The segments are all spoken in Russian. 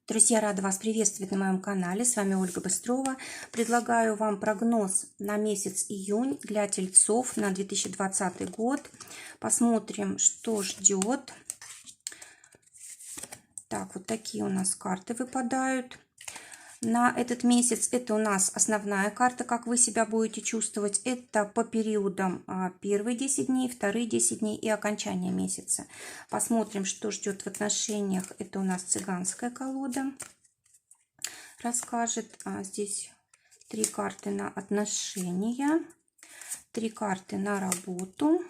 Друзья, рада вас приветствовать на моем канале. С вами Ольга Быстрова. Предлагаю вам прогноз на месяц июнь для тельцов на 2020 год. Посмотрим, что ждет. Так, вот такие у нас карты выпадают. На этот месяц это у нас основная карта, как вы себя будете чувствовать. Это по периодам первые 10 дней, вторые 10 дней и окончание месяца. Посмотрим, что ждет в отношениях. Это у нас цыганская колода. Расскажет. Здесь 3 карты на отношения, 3 карты на работу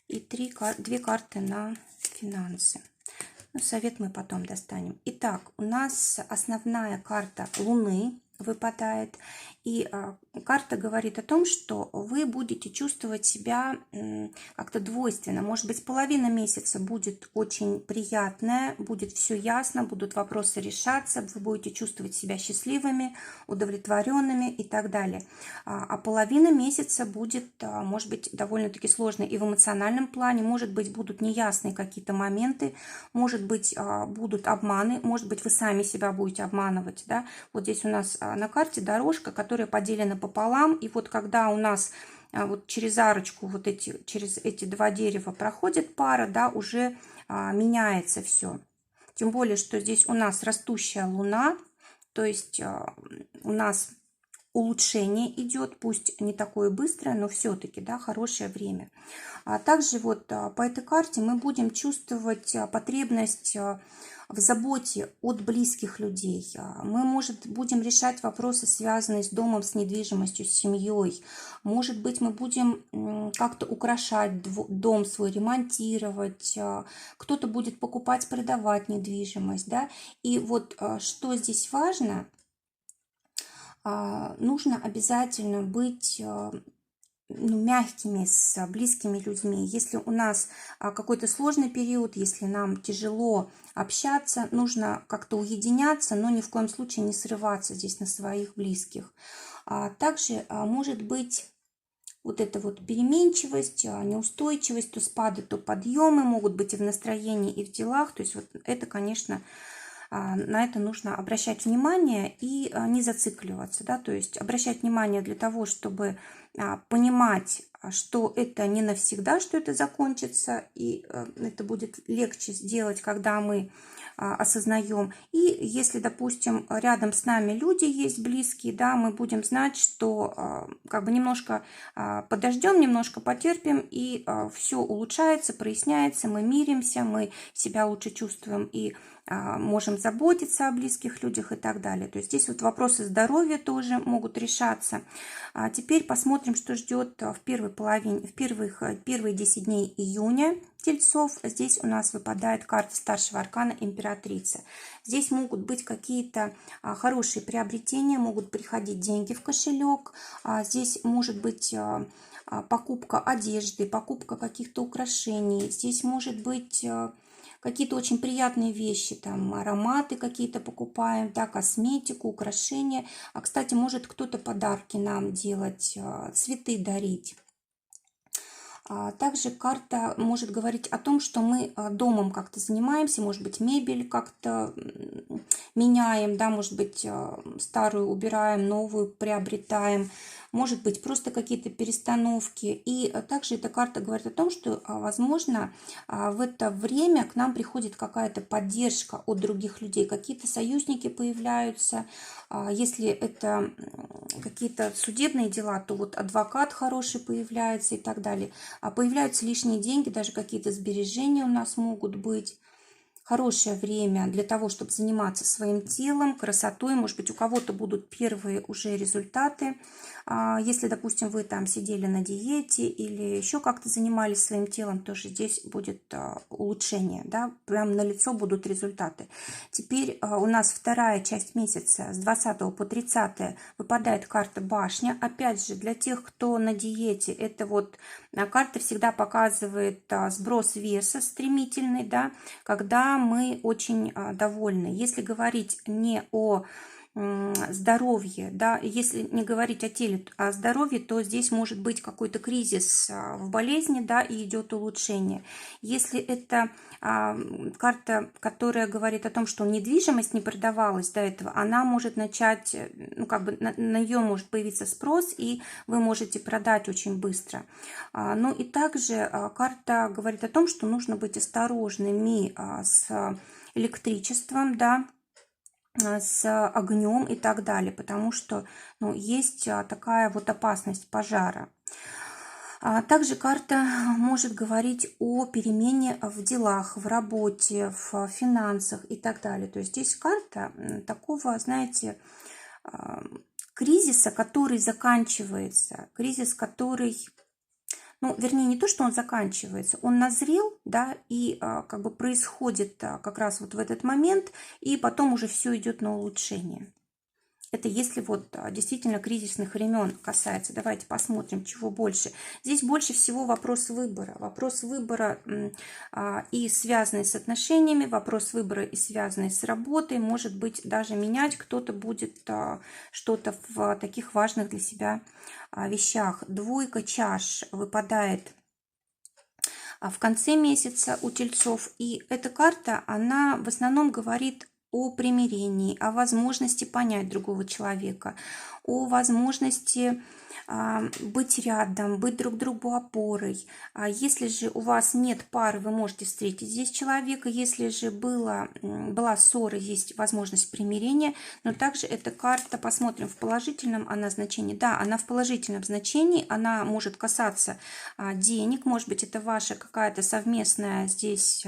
и 2 карты на финансы. Совет мы потом достанем. Итак, у нас основная карта Луны выпадает. И карта говорит о том, что вы будете чувствовать себя как-то двойственно. Может быть, половина месяца будет очень приятная, будет все ясно, будут вопросы решаться, вы будете чувствовать себя счастливыми, удовлетворенными и так далее. А половина месяца будет, может быть, довольно-таки сложной и в эмоциональном плане. Может быть, будут неясные какие-то моменты, может быть, будут обманы, может быть, вы сами себя будете обманывать. Да? Вот здесь у нас на карте дорожка, которая поделена пополам, и вот когда у нас вот через арочку, через эти 2 дерева проходит пара, да, уже меняется все. Тем более, что здесь у нас растущая луна, то есть у нас улучшение идет, пусть не такое быстрое, но все-таки, да, хорошее время. А также вот по этой карте мы будем чувствовать потребность в заботе от близких людей. Мы, может, будем решать вопросы, связанные с домом, с недвижимостью, с семьей. Может быть, мы будем как-то украшать дом свой, ремонтировать. Кто-то будет покупать, продавать недвижимость. Да? И вот что здесь важно, нужно обязательно быть мягкими с близкими людьми. Если у нас какой-то сложный период, если нам тяжело общаться, нужно как-то уединяться, но ни в коем случае не срываться здесь на своих близких. Также может быть вот эта вот переменчивость, неустойчивость, то спады, то подъемы могут быть и в настроении, и в делах. То есть вот это, конечно, на это нужно обращать внимание и не зацикливаться, да, то есть обращать внимание для того, чтобы понимать, что это не навсегда, что это закончится, и это будет легче сделать, когда мы осознаем. И если, допустим, рядом с нами люди есть близкие, да, мы будем знать, что как бы немножко подождем, немножко потерпим, и все улучшается, проясняется, мы миримся, мы себя лучше чувствуем и можем заботиться о близких людях и так далее. То есть здесь вот вопросы здоровья тоже могут решаться. Теперь посмотрим, что ждет в первые 10 дней июня тельцов. Здесь у нас выпадает карта старшего аркана императрица. Здесь могут быть какие-то хорошие приобретения, могут приходить деньги в кошелек. Здесь может быть покупка одежды, покупка каких-то украшений. Здесь может быть какие-то очень приятные вещи, там ароматы какие-то покупаем, да, косметику, украшения. Кстати, может кто-то подарки нам делать, цветы дарить. Также карта может говорить о том, что мы домом как-то занимаемся, может быть, мебель как-то меняем, да, может быть, старую убираем, новую приобретаем, может быть, просто какие-то перестановки. И также эта карта говорит о том, что, возможно, в это время к нам приходит какая-то поддержка от других людей, какие-то союзники появляются. Если это какие-то судебные дела, то вот адвокат хороший появляется и так далее. Появляются лишние деньги, даже какие-то сбережения у нас могут быть. Хорошее время для того, чтобы заниматься своим телом, красотой. Может быть, у кого-то будут первые уже результаты. Если, допустим, вы там сидели на диете или еще как-то занимались своим телом, тоже здесь будет улучшение. Да? Прям на лицо будут результаты. Теперь у нас вторая часть месяца с 20 по 30 выпадает карта башня. Опять же, для тех, кто на диете, это вот карта всегда показывает сброс веса стремительный, да, когда мы очень довольны. Если говорить не о здоровье, да, если не говорить о теле, а о здоровье, то здесь может быть какой-то кризис в болезни, да, и идет улучшение. Если это карта, которая говорит о том, что недвижимость не продавалась до этого, она может начать, ну, как бы на нее может появиться спрос, и вы можете продать очень быстро. Ну и также карта говорит о том, что нужно быть осторожными с электричеством, да, с огнем и так далее, потому что, ну, есть такая вот опасность пожара. Также карта может говорить о перемене в делах, в работе, в финансах и так далее. То есть здесь карта такого, знаете, кризиса, который заканчивается, кризис, который, ну, вернее, не то, что он заканчивается, он назрел, да, и как бы происходит как раз вот в этот момент, и потом уже все идет на улучшение. Это если вот действительно кризисных времен касается. Давайте посмотрим, чего больше. Здесь больше всего вопрос выбора. Вопрос выбора и связанный с отношениями, вопрос выбора и связанный с работой. Может быть, даже менять кто-то будет что-то в таких важных для себя вещах. Двойка чаш выпадает в конце месяца у тельцов. И эта карта, она в основном говорит о примирении, о возможности понять другого человека, о возможности быть рядом, быть друг другу опорой. Если же у вас нет пары, вы можете встретить здесь человека. Если же была ссора, есть возможность примирения. Но также эта карта, посмотрим, в положительном она значении. Да, она в положительном значении, она может касаться денег. Может быть, это ваша какая-то совместная здесь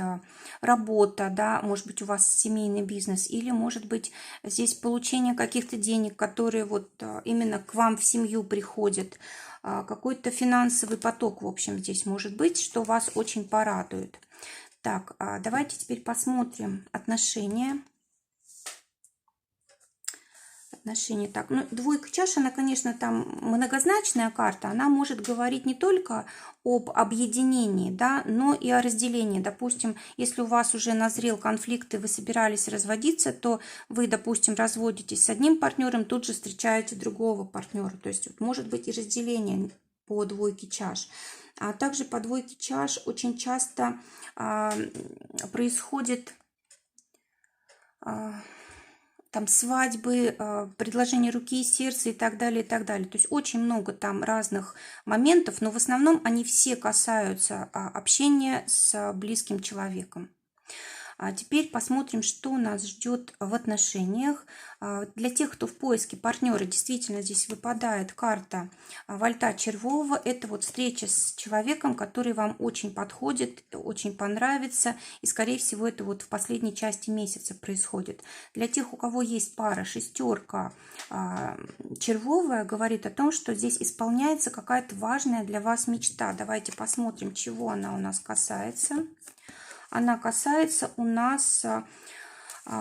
работа, да, может быть, у вас семейный бизнес, или может быть здесь получение каких-то денег, которые вот именно к вам в семью приходят. Какой-то финансовый поток, в общем, здесь может быть, что вас очень порадует. Так, давайте теперь посмотрим отношения. Так, ну, двойка чаш, она, конечно, там многозначная карта, она может говорить не только об объединении, да, но и о разделении. Допустим, если у вас уже назрел конфликт, и вы собирались разводиться, то вы, допустим, разводитесь с одним партнером, тут же встречаете другого партнера. То есть вот, может быть и разделение по двойке чаш. А также по двойке чаш очень часто происходит там свадьбы, предложение руки и сердца и так далее, и так далее. То есть очень много там разных моментов, но в основном они все касаются общения с близким человеком. А теперь посмотрим, что нас ждет в отношениях. Для тех, кто в поиске партнера, действительно здесь выпадает карта вольта червового. Это вот встреча с человеком, который вам очень подходит, очень понравится. И, скорее всего, это вот в последней части месяца происходит. Для тех, у кого есть пара шестерка червовая, говорит о том, что здесь исполняется какая-то важная для вас мечта. Давайте посмотрим, чего она у нас касается. Она касается у нас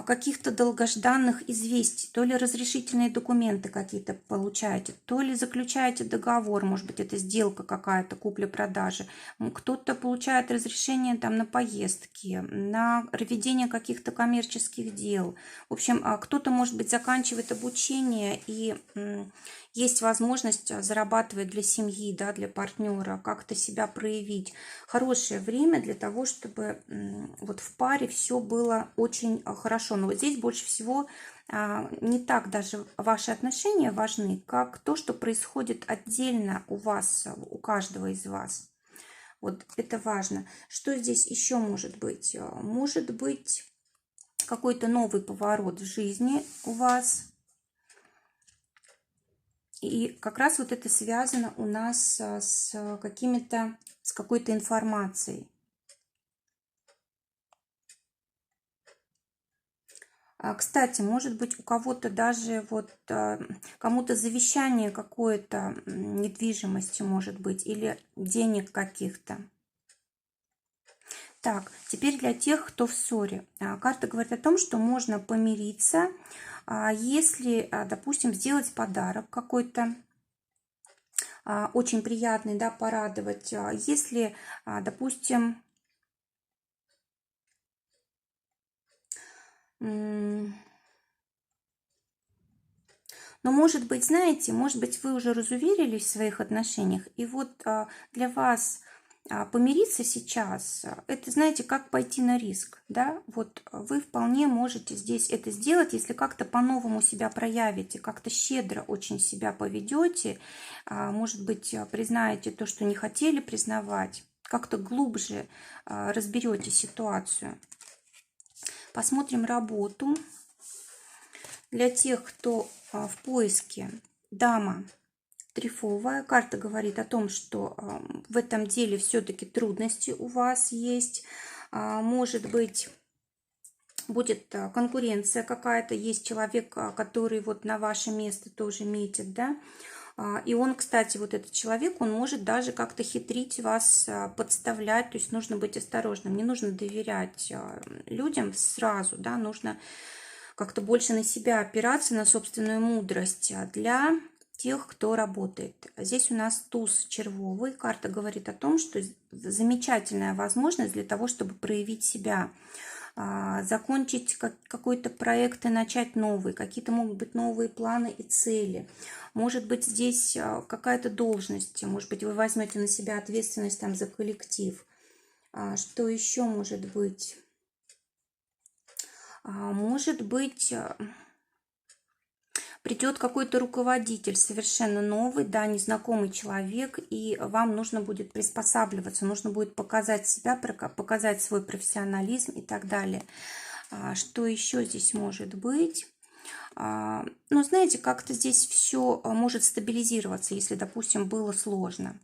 каких-то долгожданных известий, то ли разрешительные документы какие-то получаете, то ли заключаете договор, может быть, это сделка какая-то, купля-продажи. Кто-то получает разрешение там на поездки, на ведение каких-то коммерческих дел. В общем, кто-то, может быть, заканчивает обучение, и есть возможность зарабатывать для семьи, да, для партнера, как-то себя проявить. Хорошее время для того, чтобы вот в паре все было очень хорошо. Но вот здесь больше всего не так даже ваши отношения важны, как то, что происходит отдельно у вас, у каждого из вас. Вот это важно. Что здесь еще может быть? Может быть какой-то новый поворот в жизни у вас. И как раз вот это связано у нас с какой-то информацией. Кстати, может быть, у кого-то даже вот кому-то завещание какое-то недвижимости может быть, или денег каких-то. Так, теперь для тех, кто в ссоре. Карта говорит о том, что можно помириться, если, допустим, сделать подарок какой-то очень приятный, да, порадовать. Если, допустим, Но, может быть, знаете, может быть, вы уже разуверились в своих отношениях, и вот для вас помириться сейчас, это, знаете, как пойти на риск, да? Вот вы вполне можете здесь это сделать, если как-то по-новому себя проявите, как-то щедро очень себя поведете, может быть, признаете то, что не хотели признавать, как-то глубже разберете ситуацию. Посмотрим работу. Для тех, кто в поиске, дама трефовая. Карта говорит о том, что в этом деле все-таки трудности у вас есть. Может быть, будет конкуренция какая-то. Есть человек, который вот на ваше место тоже метит, да. И он, кстати, вот этот человек, он может даже как-то хитрить вас, подставлять. То есть нужно быть осторожным. Не нужно доверять людям сразу, да. Нужно как-то больше на себя опираться, на собственную мудрость для тех, кто работает. Здесь у нас туз червовый. Карта говорит о том, что замечательная возможность для того, чтобы проявить себя, закончить какой-то проект и начать новый. Какие-то могут быть новые планы и цели. Может быть, здесь какая-то должность. Может быть, вы возьмете на себя ответственность там за коллектив. Что еще может быть? Может быть, придет какой-то руководитель совершенно новый, да, незнакомый человек, и вам нужно будет приспосабливаться, нужно будет показать себя, показать свой профессионализм и так далее. Что еще здесь может быть? Ну, знаете, как-то здесь все может стабилизироваться, если, допустим, было сложно.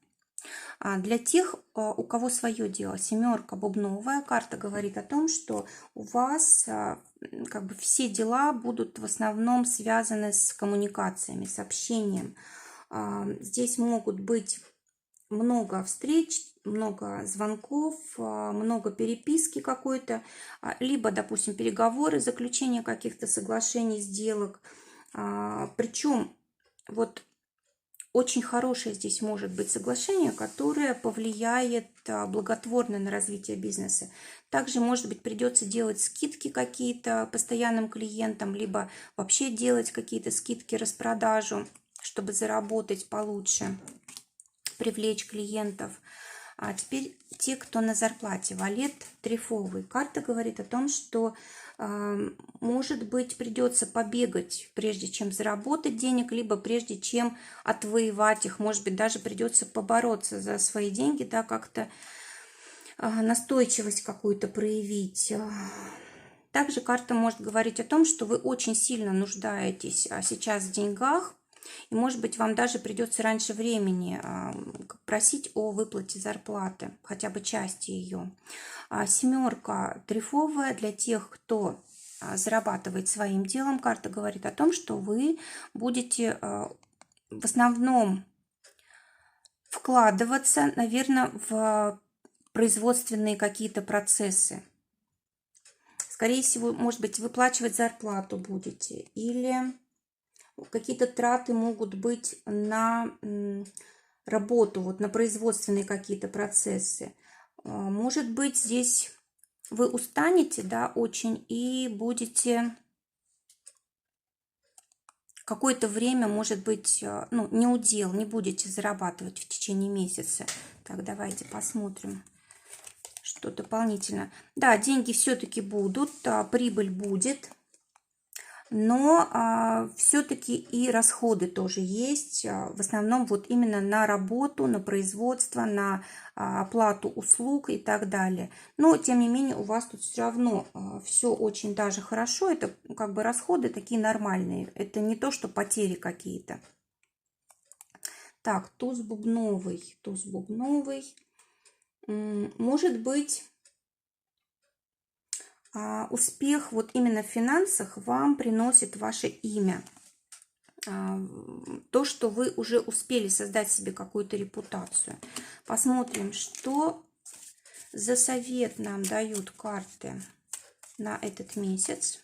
Для тех, у кого свое дело, семерка бубновая, карта говорит о том, что у вас как бы все дела будут в основном связаны с коммуникациями, с общением. Здесь могут быть много встреч, много звонков, много переписки какой-то, либо, допустим, переговоры, заключение каких-то соглашений, сделок. Причем вот очень хорошее здесь может быть соглашение, которое повлияет благотворно на развитие бизнеса. Также, может быть, придется делать скидки какие-то постоянным клиентам, либо вообще делать какие-то скидки, распродажу, чтобы заработать получше, привлечь клиентов. А теперь те, кто на зарплате. Валет трефовый. Карта говорит о том, что, может быть, придется побегать, прежде чем заработать денег, либо прежде чем отвоевать их. Может быть, даже придется побороться за свои деньги, да, как-то настойчивость какую-то проявить. Также карта может говорить о том, что вы очень сильно нуждаетесь сейчас в деньгах, и, может быть, вам даже придется раньше времени просить о выплате зарплаты, хотя бы части ее. Семерка трефовая для тех, кто зарабатывает своим делом. Карта говорит о том, что вы будете в основном вкладываться, наверное, в производственные какие-то процессы. Скорее всего, может быть, выплачивать зарплату будете, или какие-то траты могут быть на работу, вот на производственные какие-то процессы. Может быть, здесь вы устанете, да, очень, и будете какое-то время, может быть, ну, не удел, не будете зарабатывать в течение месяца. Так, давайте посмотрим, что дополнительно. Да, деньги все-таки будут, прибыль будет. Но все-таки и расходы тоже есть, в основном вот именно на работу, на производство, на оплату услуг и так далее. Но, тем не менее, у вас тут все равно все очень даже хорошо, это как бы расходы такие нормальные, это не то, что потери какие-то. Так, туз бубновый, может быть... успех вот именно в финансах вам приносит ваше имя. То, что вы уже успели создать себе какую-то репутацию. Посмотрим, что за совет нам дают карты на этот месяц.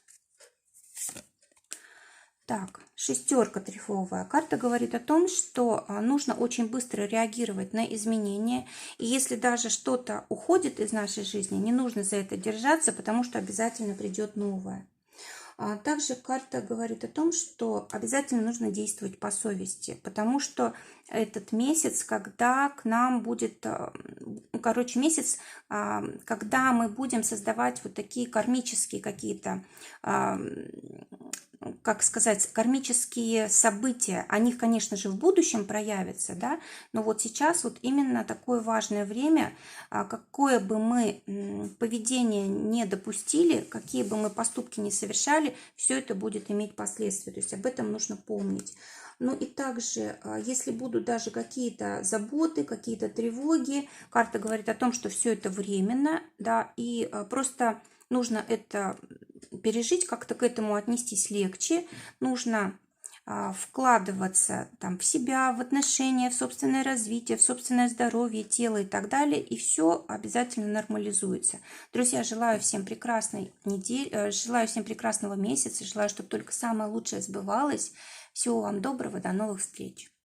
Так, шестерка трефовая. Карта говорит о том, что нужно очень быстро реагировать на изменения. И если даже что-то уходит из нашей жизни, не нужно за это держаться, потому что обязательно придет новое. Также карта говорит о том, что обязательно нужно действовать по совести, потому что этот месяц, когда к нам будет, месяц, когда мы будем создавать вот такие кармические какие-то, как сказать, кармические события, они, конечно же, в будущем проявятся, да, но вот сейчас вот именно такое важное время, какое бы мы поведение не допустили, какие бы мы поступки не совершали, все это будет иметь последствия, то есть об этом нужно помнить. Ну и также, если будут даже какие-то заботы, какие-то тревоги, карта говорит о том, что все это временно, да, и просто нужно это пережить, как-то к этому отнестись легче, нужно вкладываться там, в себя, в отношения, в собственное развитие, в собственное здоровье, тело и так далее, и все обязательно нормализуется. Друзья, желаю всем прекрасной недели, желаю всем прекрасного месяца, желаю, чтобы только самое лучшее сбывалось. Всего вам доброго, до новых встреч!